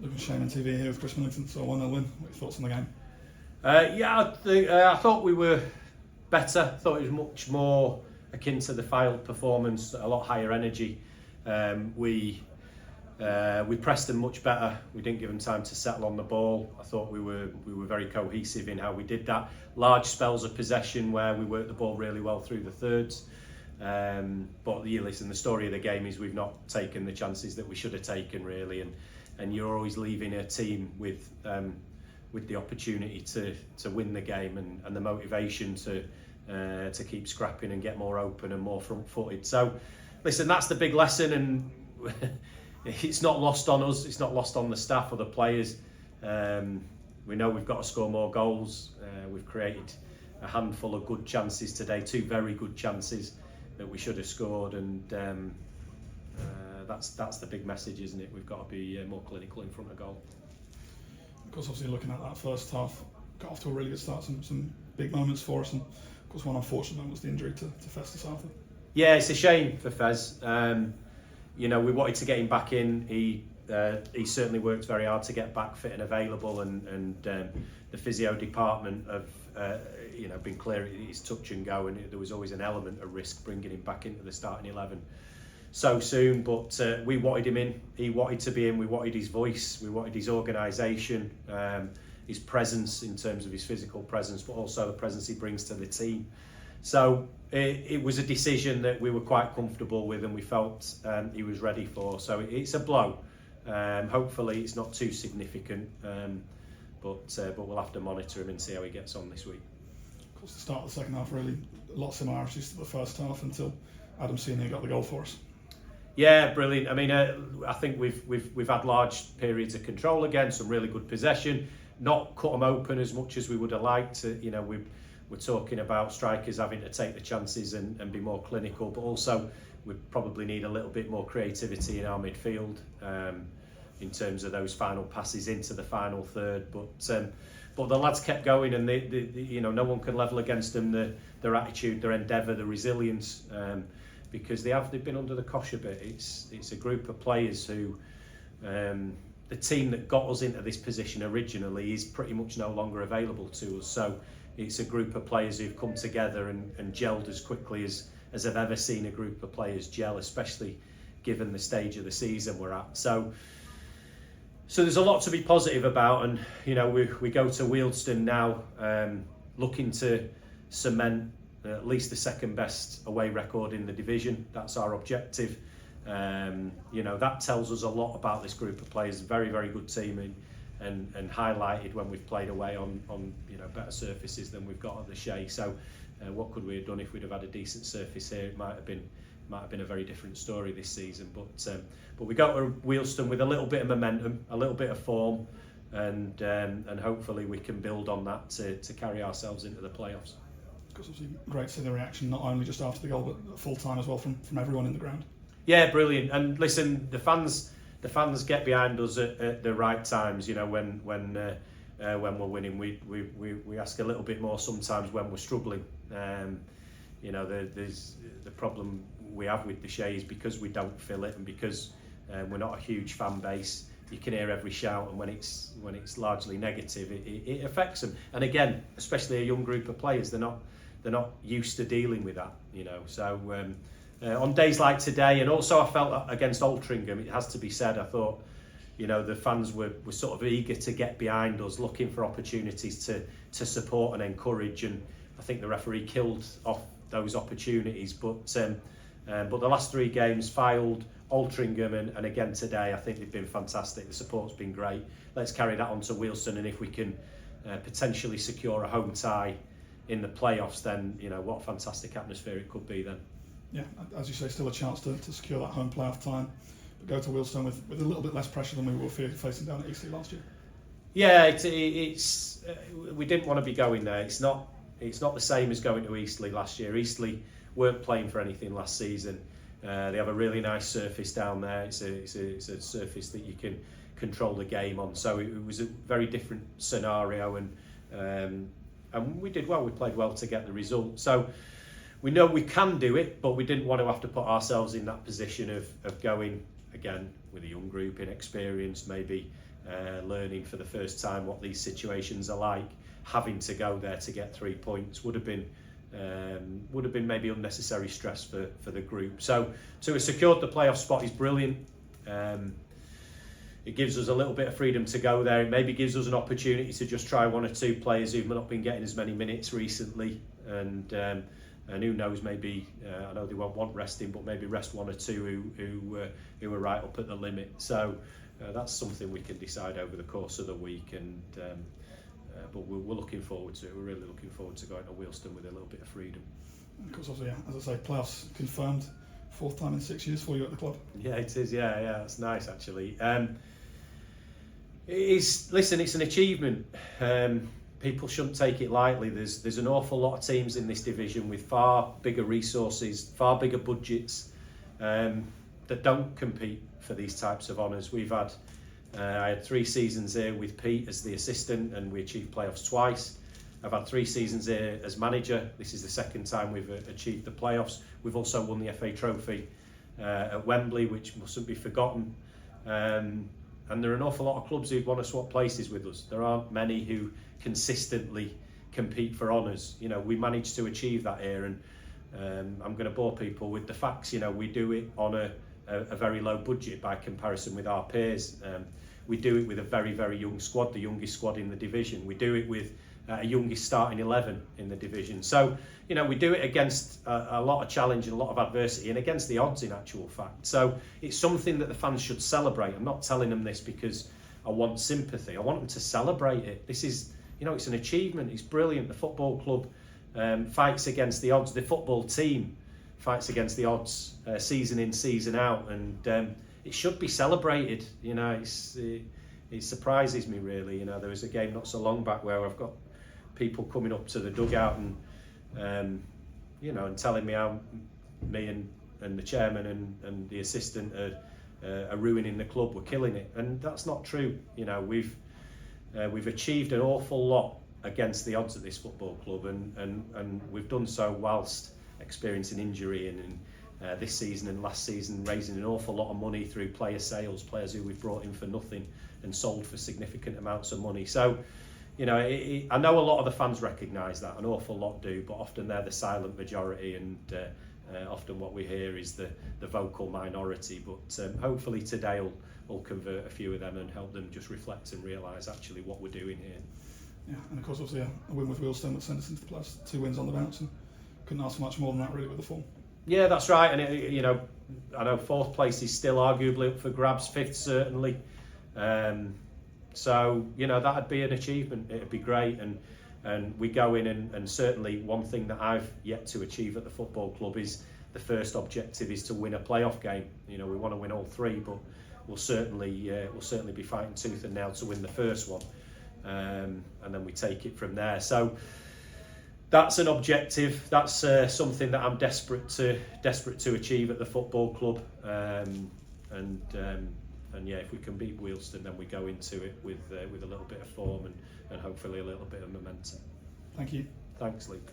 Looking shame on TV here with Chris Millington, so 1-0 win. What are your thoughts on the game? I thought we were better. I thought it was much more akin to the Fylde performance, a lot higher energy. We pressed them much better. We didn't give them time to settle on the ball. I thought we were very cohesive in how we did that. Large spells of possession where we worked the ball really well through the thirds. But listen, the story of the game is we've not taken the chances that we should have taken, really, and you're always leaving a team with the opportunity to win the game and the motivation to keep scrapping and get more open and more front-footed. So, listen, that's the big lesson, and it's not lost on us. It's not lost on the staff or the players. We know we've got to score more goals. We've created a handful of good chances today, 2 very good chances that we should have scored, and that's the big message, isn't it? We've got to be more clinical in front of goal. Of course, obviously looking at that first half, got off to a really good start, some big moments for us, and of course one unfortunate one was the injury to Festus Arthur. Yeah, it's a shame for Fez. We wanted to get him back in. He certainly worked very hard to get back fit and available, and the physio department have been clear it's touch and go, and there was always an element of risk bringing him back into the starting 11 so soon. But we wanted him in. He wanted to be in. We wanted his voice. We wanted his organisation, his presence in terms of his physical presence, but also the presence he brings to the team. So it was a decision that we were quite comfortable with, and we felt he was ready for. So it's a blow. Hopefully it's not too significant, but we'll have to monitor him and see how he gets on this week. Of course, the start of the second half really a lot of similarities to the first half until Adam Senior got the goal for us. Yeah, brilliant. I mean, I think we've had large periods of control again, some really good possession. Not cut them open as much as we would have liked. We're talking about strikers having to take the chances and be more clinical, but also we probably need a little bit more creativity in our midfield in terms of those final passes into the final third. But the lads kept going, and they no one can level against them their attitude, their endeavour, their resilience, because they've been under the cosh a bit. It's a group of players who. The team that got us into this position originally is pretty much no longer available to us. So it's a group of players who've come together and gelled as quickly as I've ever seen a group of players gel, especially given the stage of the season we're at. So there's a lot to be positive about, and we go to Wealdstone now looking to cement at least the second best away record in the division. That's our objective. That tells us a lot about this group of players. Very, very good team, and highlighted when we've played away on better surfaces than we've got at the Shea. So what could we have done if we'd have had a decent surface here? It might have been a very different story this season. But we go to Wealdstone with a little bit of momentum, a little bit of form, and hopefully we can build on that to carry ourselves into the playoffs. Because obviously great to see the reaction, not only just after the goal, but full time as well from everyone in the ground. Yeah, brilliant. And listen, the fans get behind us at the right times. When we're winning, we ask a little bit more sometimes when we're struggling. There's the problem we have with the Shea is because we don't fill it, and because we're not a huge fan base. You can hear every shout, and when it's largely negative, it affects them. And again, especially a young group of players, they're not used to dealing with that. So. On days like today, and also I felt against Altrincham, it has to be said, I thought, the fans were sort of eager to get behind us, looking for opportunities to support and encourage, and I think the referee killed off those opportunities. But the last 3 games, Fylde, Altrincham, and again today, I think they've been fantastic. The support's been great. Let's carry that on to Wealdstone, and if we can potentially secure a home tie in the playoffs, then what a fantastic atmosphere it could be then. Yeah, as you say, still a chance to secure that home playoff time, but go to Wealdstone with a little bit less pressure than we were facing down at Eastleigh last year. Yeah, it's we didn't want to be going there. It's not the same as going to Eastleigh last year. Eastleigh weren't playing for anything last season. They have a really nice surface down there. It's a surface that you can control the game on. So it was a very different scenario, and we did well. We played well to get the result. So. We know we can do it, but we didn't want to have to put ourselves in that position of going again with a young group, inexperienced, maybe learning for the first time what these situations are like, having to go there to get 3 points would have been maybe unnecessary stress for the group. So to have secured the playoff spot is brilliant. It gives us a little bit of freedom to go there. It maybe gives us an opportunity to just try one or two players who've not been getting as many minutes recently, and who knows, maybe I know they won't want resting, but maybe rest one or two who are right up at the limit. So that's something we can decide over the course of the week, and but we're looking forward to it. We're really looking forward to going to Wealdstone with a little bit of freedom. And of course, obviously, yeah, as I say, playoffs confirmed. 4th time in 6 years for you at the club. Yeah, it is. Yeah, that's nice actually. Listen, it's an achievement. People shouldn't take it lightly. There's an awful lot of teams in this division with far bigger resources, far bigger budgets, that don't compete for these types of honours. I had 3 seasons here with Pete as the assistant, and we achieved playoffs twice. I've had 3 seasons here as manager. This is the 2nd time we've achieved the playoffs. We've also won the FA Trophy at Wembley, which mustn't be forgotten. And there are an awful lot of clubs who'd want to swap places with us. There aren't many who consistently compete for honours. You know, we managed to achieve that here, and I'm going to bore people with the facts. You know, we do it on a very low budget by comparison with our peers. We do it with a very, very young squad, the youngest squad in the division. We do it with a youngest starting 11 in the division. So, you know, we do it against a lot of challenge and a lot of adversity, and against the odds in actual fact. So it's something that the fans should celebrate. I'm not telling them this because I want sympathy. I want them to celebrate it. This is, you know, it's an achievement. It's brilliant. The football club fights against the odds. The football team fights against the odds season in, season out, and it should be celebrated. You know, it surprises me really. You know, there was a game not so long back where I've got people coming up to the dugout and you know, and telling me how me and the chairman and the assistant are ruining the club, we're killing it, and that's not true. You know, we've achieved an awful lot against the odds at this football club, and we've done so whilst experiencing injury, and this season and last season raising an awful lot of money through player sales, players who we've brought in for nothing and sold for significant amounts of money. So, you know, I know a lot of the fans recognise that, an awful lot do, but often they're the silent majority, and often what we hear is the vocal minority. But hopefully today will convert a few of them and help them just reflect and realise actually what we're doing here. Yeah, and of course, obviously, a win with Wealdstone that sent us into the playoffs, 2 wins on the bounce, and couldn't ask for much more than that really with the form. Yeah, that's right, and you know, I know 4th place is still arguably up for grabs, 5th certainly. So, you know, that'd be an achievement. It'd be great, and we go in and certainly one thing that I've yet to achieve at the football club is the first objective is to win a playoff game. You know, we want to win all 3, but we'll certainly be fighting tooth and nail to win the first one, and then we take it from there. So that's an objective. That's something that I'm desperate to achieve at the football club, and yeah, if we can beat Wealdstone, then we go into it with a little bit of form and hopefully a little bit of momentum. Thank you. Thanks, Luke.